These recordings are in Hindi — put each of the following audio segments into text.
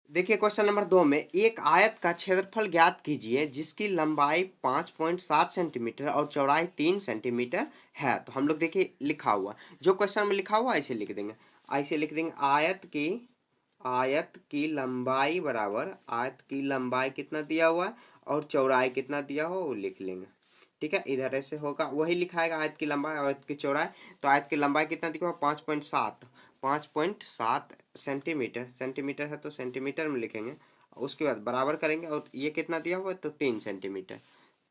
देखिए क्वेश्चन नंबर 2 में एक आयत का क्षेत्रफल ज्ञात कीजिए जिसकी लंबाई 5.7 सेंटीमीटर और चौड़ाई 3 सेंटीमीटर है। तो हम लोग देखिए लिखा हुआ जो क्वेश्चन में लिखा हुआ ऐसे लिख देंगे, ऐसे लिख देंगे आयत की लंबाई बराबर, आयत की लंबाई कितना दिया हुआ है और चौड़ाई कितना दिया हो वो लिख लेंगे। ठीक है, इधर ऐसे होगा वही लिखाएगा आयत की लंबाई और आयत की चौड़ाई। तो आयत की लंबाई कितना दिया हुआ 5.7 सेंटीमीटर, सेंटीमीटर है तो सेंटीमीटर में लिखेंगे। उसके बाद बराबर करेंगे और ये कितना दिया हुआ है तो 3 सेंटीमीटर,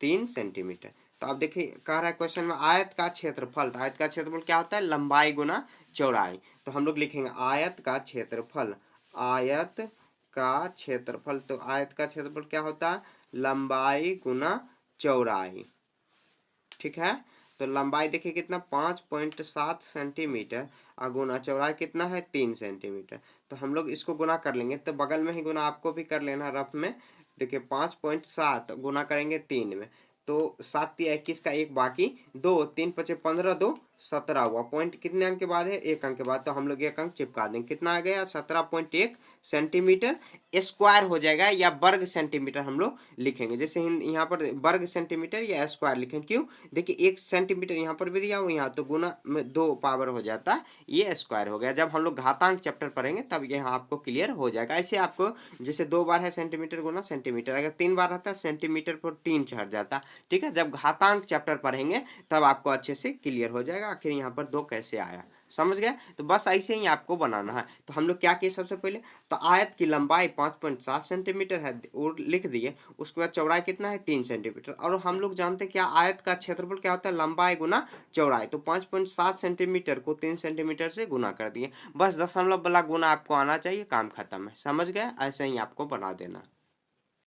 3 सेंटीमीटर। तो अब देखिए कह रहा है क्वेश्चन में आयत का क्षेत्रफल, तो आयत का क्षेत्रफल क्या होता है लंबाई गुना चौड़ाई। तो हम लोग लिखेंगे आयत का क्षेत्रफल, आयत का क्षेत्रफल। तो आयत का क्षेत्रफल क्या होता है लंबाई गुना चौड़ाई। ठीक है, तो लंबाई देखिए कितना 5.7 सेंटीमीटर और गुना चौड़ाई कितना है 3 सेंटीमीटर। तो हम लोग इसको गुना कर लेंगे, तो बगल में ही गुना आपको भी कर लेना रफ में। देखिए 5.7 गुना करेंगे 3 में, तो 7×3 = 21 का एक बाकी 2, 3×5 = 15, 2 17 हुआ। पॉइंट कितने अंक के बाद है 1 अंक के बाद, तो हम लोग 1 अंक चिपका देंगे। कितना आ गया 17.1 सेंटीमीटर स्क्वायर हो जाएगा, या वर्ग सेंटीमीटर हम लोग लिखेंगे। जैसे यहाँ पर वर्ग सेंटीमीटर या स्क्वायर लिखें, क्यों देखिए 1 सेंटीमीटर यहाँ पर भी दिया हुआ, यहाँ तो गुना में 2 पावर हो जाता है, ये स्क्वायर हो गया। जब हम लोग घातांक चैप्टर पढ़ेंगे तब यहाँ आपको क्लियर हो जाएगा। ऐसे आपको जैसे 2 बार है सेंटीमीटर गुना सेंटीमीटर, अगर 3 बार रहता है सेंटीमीटर पर 3 चढ़ जाता। ठीक है, जब घातांक चैप्टर पढ़ेंगे तब आपको अच्छे से क्लियर हो जाएगा आखिर यहाँ पर 2 कैसे आया, समझ गए। तो बस ऐसे ही आपको बनाना है। तो हम लोग क्या किए सबसे पहले, तो आयत की लंबाई 5.7 सेंटीमीटर है और लिख दिए। उसके बाद चौड़ाई कितना है 3 सेंटीमीटर, और हम लोग जानते हैं क्या आयत का क्षेत्रफल क्या होता है लंबाई गुना चौड़ाई। तो 5.7 सेंटीमीटर को 3 सेंटीमीटर से गुना कर दिए। बस दशमलव वाला गुना आपको आना चाहिए, काम खत्म है, समझ गए। ऐसे ही आपको बना देना।